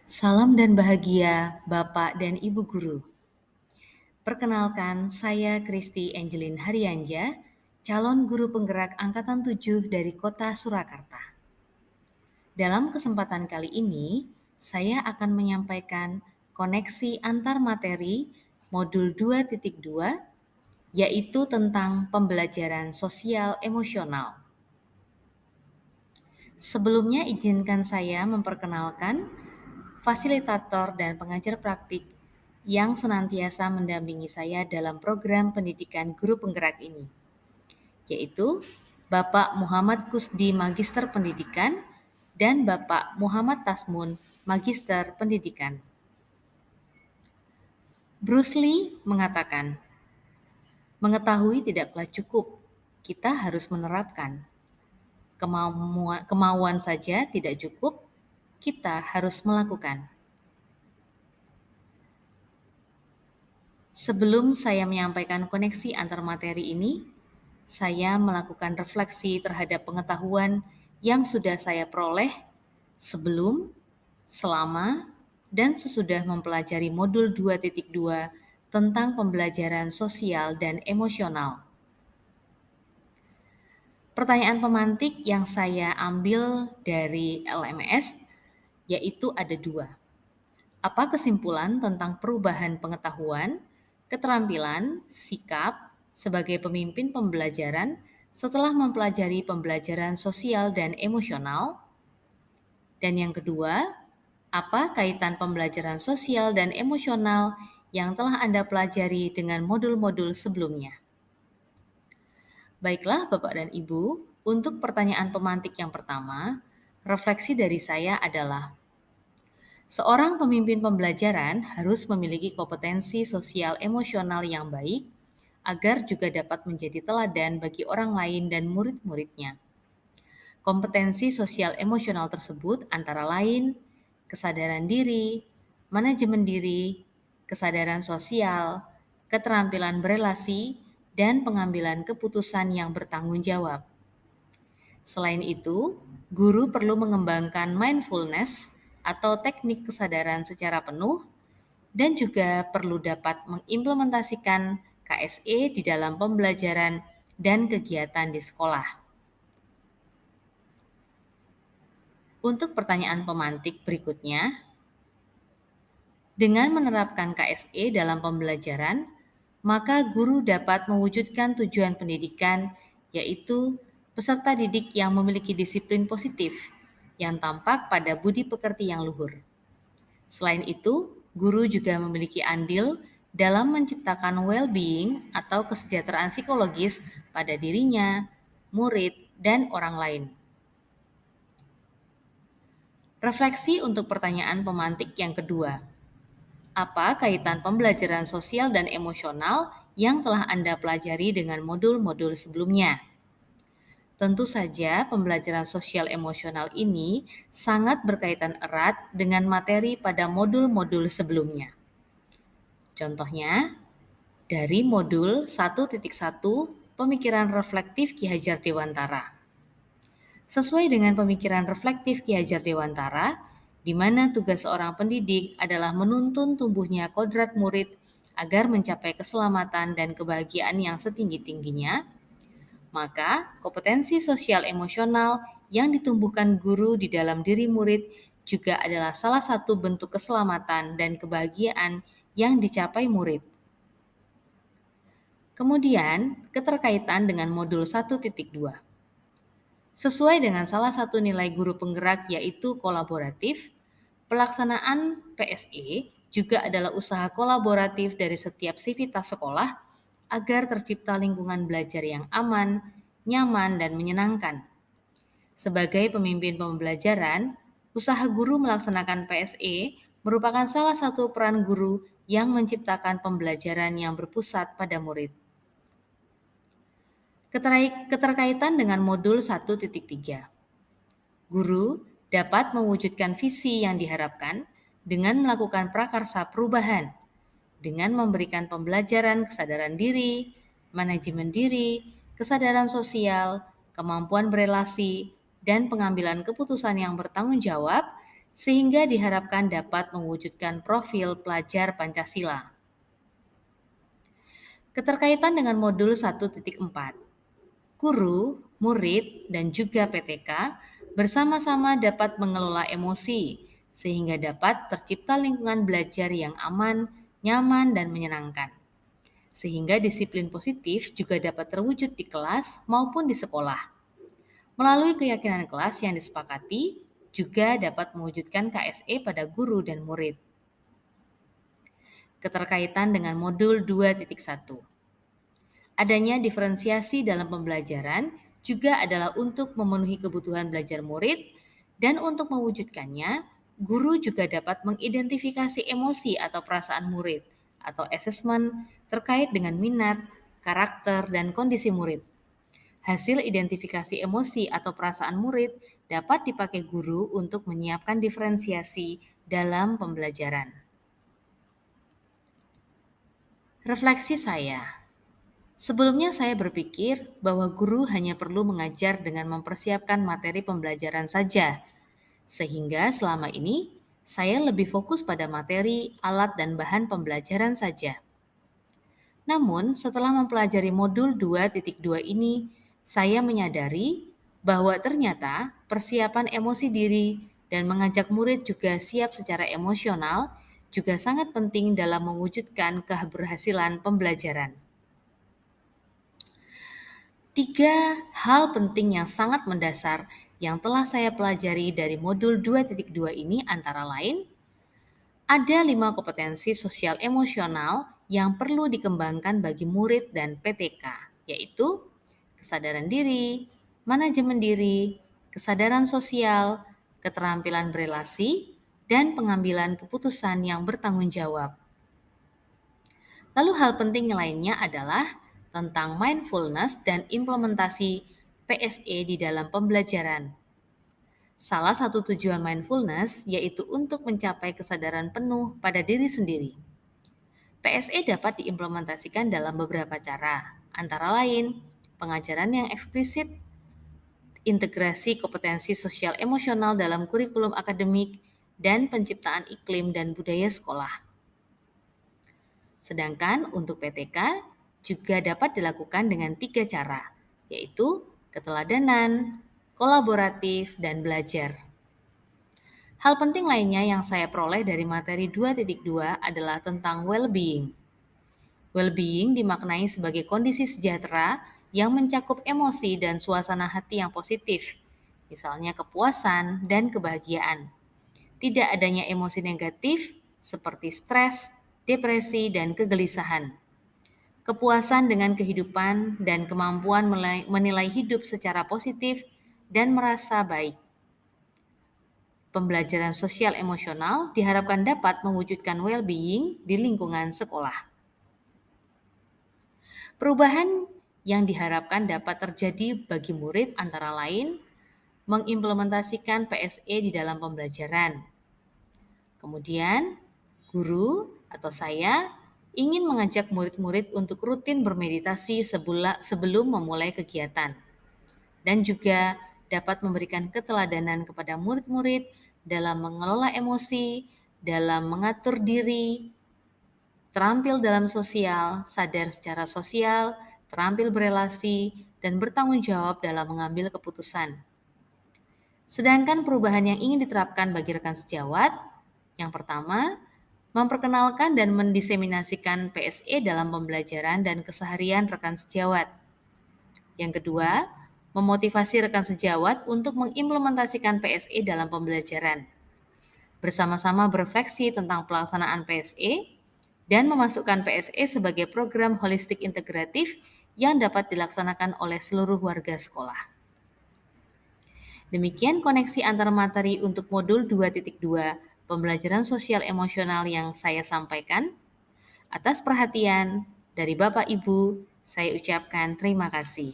Salam dan bahagia Bapak dan Ibu Guru. Perkenalkan, saya Kristi Angelin Haryanja, calon guru penggerak Angkatan 7 dari Kota Surakarta. Dalam kesempatan kali ini, saya akan menyampaikan koneksi antar materi modul 2.2, yaitu tentang pembelajaran sosial emosional. Sebelumnya izinkan saya memperkenalkan fasilitator dan pengajar praktik yang senantiasa mendampingi saya dalam program pendidikan guru penggerak ini, yaitu Bapak Muhammad Kusdi Magister Pendidikan dan Bapak Muhammad Tasmun Magister Pendidikan. Bruce Lee mengatakan, mengetahui tidaklah cukup, kita harus menerapkan. Kemauan saja tidak cukup, kita harus melakukan. Sebelum saya menyampaikan koneksi antar materi ini, saya melakukan refleksi terhadap pengetahuan yang sudah saya peroleh sebelum, selama, dan sesudah mempelajari modul 2.2 tentang pembelajaran sosial dan emosional. Pertanyaan pemantik yang saya ambil dari LMS yaitu ada dua. Apa kesimpulan tentang perubahan pengetahuan, keterampilan, sikap sebagai pemimpin pembelajaran setelah mempelajari pembelajaran sosial dan emosional? Dan yang kedua, apa kaitan pembelajaran sosial dan emosional yang telah Anda pelajari dengan modul-modul sebelumnya? Baiklah Bapak dan Ibu, untuk pertanyaan pemantik yang pertama, refleksi dari saya adalah seorang pemimpin pembelajaran harus memiliki kompetensi sosial emosional yang baik agar juga dapat menjadi teladan bagi orang lain dan murid-muridnya. Kompetensi sosial emosional tersebut antara lain kesadaran diri, manajemen diri, kesadaran sosial, keterampilan berelasi, dan pengambilan keputusan yang bertanggung jawab. Selain itu, guru perlu mengembangkan mindfulness atau teknik kesadaran secara penuh dan juga perlu dapat mengimplementasikan KSE di dalam pembelajaran dan kegiatan di sekolah. Untuk pertanyaan pemantik berikutnya, dengan menerapkan KSE dalam pembelajaran, maka guru dapat mewujudkan tujuan pendidikan, yaitu peserta didik yang memiliki disiplin positif, yang tampak pada budi pekerti yang luhur. Selain itu, guru juga memiliki andil dalam menciptakan well-being atau kesejahteraan psikologis pada dirinya, murid, dan orang lain. Refleksi untuk pertanyaan pemantik yang kedua. Apa kaitan pembelajaran sosial dan emosional yang telah Anda pelajari dengan modul-modul sebelumnya? Tentu saja pembelajaran sosial emosional ini sangat berkaitan erat dengan materi pada modul-modul sebelumnya. Contohnya, dari modul 1.1 Pemikiran Reflektif Ki Hajar Dewantara. Sesuai dengan pemikiran reflektif Ki Hajar Dewantara, di mana tugas seorang pendidik adalah menuntun tumbuhnya kodrat murid agar mencapai keselamatan dan kebahagiaan yang setinggi-tingginya, maka kompetensi sosial emosional yang ditumbuhkan guru di dalam diri murid juga adalah salah satu bentuk keselamatan dan kebahagiaan yang dicapai murid. Kemudian, keterkaitan dengan modul 1.2. Sesuai dengan salah satu nilai guru penggerak yaitu kolaboratif, pelaksanaan PSE juga adalah usaha kolaboratif dari setiap sivitas sekolah agar tercipta lingkungan belajar yang aman, nyaman, dan menyenangkan. Sebagai pemimpin pembelajaran, usaha guru melaksanakan PSE merupakan salah satu peran guru yang menciptakan pembelajaran yang berpusat pada murid. Keterkaitan dengan modul 1.3. Guru dapat mewujudkan visi yang diharapkan dengan melakukan prakarsa perubahan, dengan memberikan pembelajaran kesadaran diri, manajemen diri, kesadaran sosial, kemampuan berelasi, dan pengambilan keputusan yang bertanggung jawab, sehingga diharapkan dapat mewujudkan profil pelajar Pancasila. Keterkaitan dengan modul 1.4. Guru, murid, dan juga PTK bersama-sama dapat mengelola emosi sehingga dapat tercipta lingkungan belajar yang aman, nyaman, dan menyenangkan. Sehingga disiplin positif juga dapat terwujud di kelas maupun di sekolah. Melalui keyakinan kelas yang disepakati, juga dapat mewujudkan KSE pada guru dan murid. Keterkaitan dengan modul 2.1. Adanya diferensiasi dalam pembelajaran juga adalah untuk memenuhi kebutuhan belajar murid, dan untuk mewujudkannya, guru juga dapat mengidentifikasi emosi atau perasaan murid atau asesmen terkait dengan minat, karakter, dan kondisi murid. Hasil identifikasi emosi atau perasaan murid dapat dipakai guru untuk menyiapkan diferensiasi dalam pembelajaran. Refleksi saya. Sebelumnya saya berpikir bahwa guru hanya perlu mengajar dengan mempersiapkan materi pembelajaran saja, sehingga selama ini saya lebih fokus pada materi, alat, dan bahan pembelajaran saja. Namun, setelah mempelajari modul 2.2 ini, saya menyadari bahwa ternyata persiapan emosi diri dan mengajak murid juga siap secara emosional juga sangat penting dalam mewujudkan keberhasilan pembelajaran. 3 hal penting yang sangat mendasar yang telah saya pelajari dari modul 2.2 ini antara lain, ada 5 kompetensi sosial emosional yang perlu dikembangkan bagi murid dan PTK, yaitu kesadaran diri, manajemen diri, kesadaran sosial, keterampilan berelasi, dan pengambilan keputusan yang bertanggung jawab. Lalu hal penting lainnya adalah tentang mindfulness dan implementasi PSE di dalam pembelajaran. Salah satu tujuan mindfulness yaitu untuk mencapai kesadaran penuh pada diri sendiri. PSE dapat diimplementasikan dalam beberapa cara, antara lain pengajaran yang eksplisit, integrasi kompetensi sosial emosional dalam kurikulum akademik, dan penciptaan iklim dan budaya sekolah. Sedangkan untuk PTK juga dapat dilakukan dengan 3 cara, yaitu keteladanan, kolaboratif, dan belajar. Hal penting lainnya yang saya peroleh dari materi 2.2 adalah tentang well-being. Well-being dimaknai sebagai kondisi sejahtera yang mencakup emosi dan suasana hati yang positif, misalnya kepuasan dan kebahagiaan. Tidak adanya emosi negatif seperti stres, depresi, dan kegelisahan. Kepuasan dengan kehidupan dan kemampuan menilai hidup secara positif dan merasa baik. Pembelajaran sosial emosional diharapkan dapat mewujudkan well-being di lingkungan sekolah. Perubahan yang diharapkan dapat terjadi bagi murid antara lain mengimplementasikan PSE di dalam pembelajaran. Kemudian, guru atau saya ingin mengajak murid-murid untuk rutin bermeditasi sebelum memulai kegiatan, dan juga dapat memberikan keteladanan kepada murid-murid dalam mengelola emosi, dalam mengatur diri, terampil dalam sosial, sadar secara sosial, terampil berelasi, dan bertanggung jawab dalam mengambil keputusan. Sedangkan perubahan yang ingin diterapkan bagi rekan sejawat, yang pertama, memperkenalkan dan mendiseminasikan PSE dalam pembelajaran dan keseharian rekan sejawat. Yang kedua, memotivasi rekan sejawat untuk mengimplementasikan PSE dalam pembelajaran. Bersama-sama berefleksi tentang pelaksanaan PSE dan memasukkan PSE sebagai program holistik integratif yang dapat dilaksanakan oleh seluruh warga sekolah. Demikian koneksi antar materi untuk modul 2.2 pembelajaran sosial emosional yang saya sampaikan. Atas perhatian dari Bapak Ibu, saya ucapkan terima kasih.